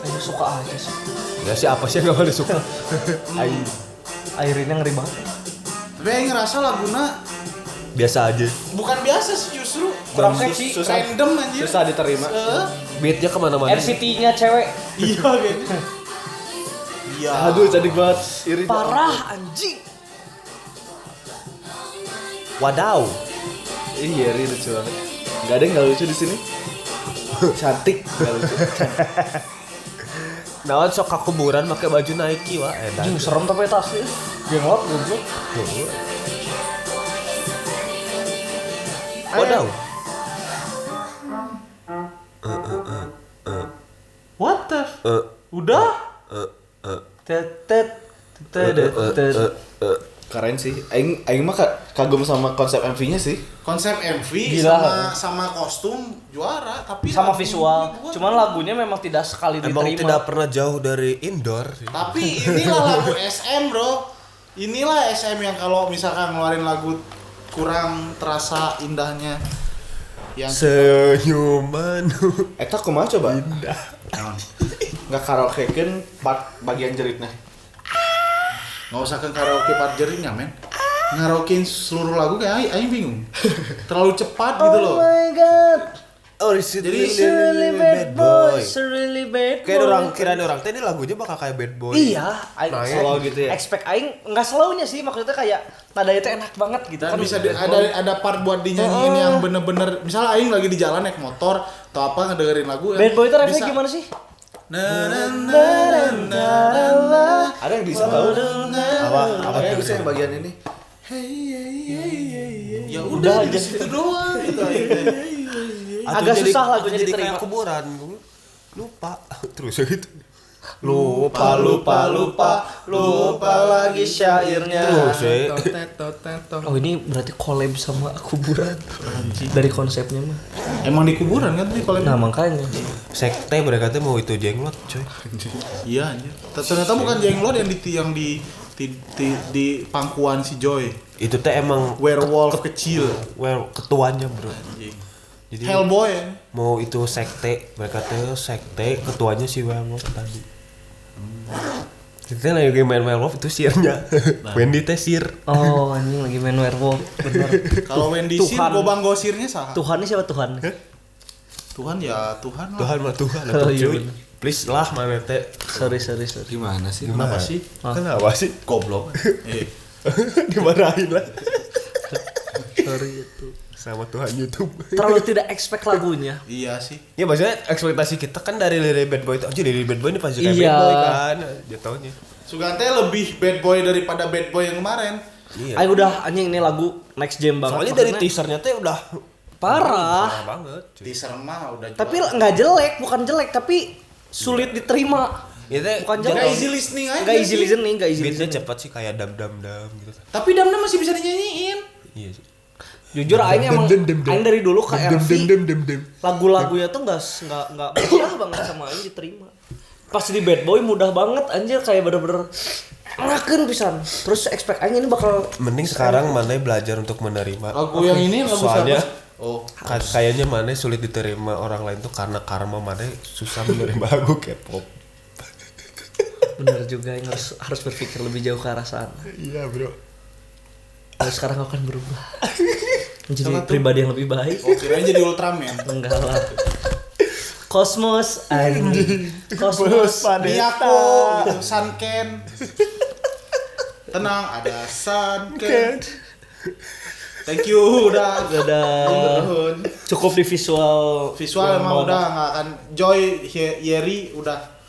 Ayo suka aja sih. Ya siapa sih yang gak pada suka? Airinnya ngeri banget. Tapi aing ngerasa laguna Biasa aja. bukan biasa sih justru Kurang catchy. random anjir. Susah diterima. Beatnya kemana-mana. RCT-nya cewek. Iya kayaknya. Iya. Aduh cantik banget. Iri. Parah anjing. Wadaw. Iya, Iri lucu banget. Gak ada yang gak lucu di sini. Cantik, gak lucu. Naon sok ka kuburan make baju Nike wah edan. Anjing serem tapi tasnya. Genglot goblok. Wadaw. What the? Udah? Tetet. Keren sih. Aing mah kagum sama konsep MV-nya sih. Konsep MV Gila. sama kostum juara tapi Sama lagunya visual. gua- Cuman lagunya memang tidak sekali Emang diterima. tidak pernah jauh dari indoor sih. Tapi inilah lagu SM bro. Inilah SM yang kalau misalkan ngeluarin lagu kurang terasa indahnya. Yang Senyuman. Eta kumaha coba? Nggak karaokekeun part bagian jeritnya. nggak usah ke karaoke part jerinya men. Ngaraokein seluruh lagu kayak aing bingung. Terlalu cepat gitu loh. Oh my god. Oh, is it Jadi, really bad boy? Really bad boy. Kayak orang kirain orang teh ini lagunya bakal kayak bad boy. Iya, Nah, ya. Slow gitu ya. Expect aing enggak slownya sih, maksudnya kayak nadanya itu enak banget gitu Dan kan. bisa ada part buat dinyanyiin yang bener-bener misalnya aing lagi di jalan naik motor atau apa ngedengerin lagu Bad boy itu refnya bisa. gimana sih? Na, na, na, na, na, na. Ada yang bisa tahu? Apa Ada yang tuh? bisa yang bagian ini? Ya Udah udah aja. gitu doang gitu Agak susah lagunya jadi diterima. kayak kuburan. Lupa. Terus ya gitu. Lupa lagi syairnya. Terus ya. Oh ini berarti collab sama kuburan dari konsepnya mah. Emang di kuburan kan tadi kalau Nah makanya. Sekte mereka tuh mau itu jenglot coy. iya anjir. Ternyata bukan jenglot yang di pangkuan si Joy. Itu teh emang Werewolf kecil. ketuanya bro. Anjing. Jadi Hellboy ya. mau itu sekte mereka tuh sekte ketuanya si werewolf tadi. Kita lagi main werewolf itu sirnya. Wendy teh sir. Oh anjing lagi main werewolf bener. Kalau Wendy Sir Tuhan. gobang gosirnya sah. Tuhannya siapa Tuhan? Tuhan ya Tuhan lah. Tuhan mah Tuhan Oh, atuh iya cuy. bener. Please lah mana teh. Sorry. Gimana sih? Kenapa sih? Kenapa sih? Goblok. Dimarahin lah Sorry itu. sama Tuhan YouTube. Terlalu tidak expect lagunya. Iya sih. Ya maksudnya ekspektasi kita kan dari bad boy itu aja dari bad boy ini pasti kayak Iya. bad boy kan jatuhnya. Sugante lebih bad boy daripada bad boy yang kemarin. Iya. Ayo udah anjing ini lagu next jam banget. Soalnya dari Maksudnya teasernya teh udah parah. banget. Cuy. Teaser mah udah Tapi nggak jelek, bukan jelek tapi sulit diterima. Ya teh Bukan Gak jelek. easy listening aja. Nggak easy sih. listening, nggak easy beatnya listening. cepat sih kayak dam gitu. Tapi Damna masih bisa dinyanyiin. Iya sih. Jujur aing emang aing dari dulu ke RV lagu-lagunya tuh nggak mudah banget sama aing diterima. Pas di Bad Boy mudah banget anjir kayak bener-bener enakeun pisan. Terus expect aing ini bakal Mending sekarang mana belajar untuk menerima. Lagu yang ini lagu Soalnya siapa? Oh, kayaknya mana sulit diterima orang lain tuh karena karma mana susah menerima lagu K-pop. bener juga yang harus berpikir lebih jauh ke arah sana. Iya bro. Lalu sekarang aku akan berubah menjadi pribadi yang lebih baik. oh kirain jadi Ultraman. Enggak lah. Kosmos anjing. Kosmos Miyako, Sunken. Tenang, ada Sunken. Thank you udah. cukup di visual. Visual emang udah nggak akan Joy Yeri udah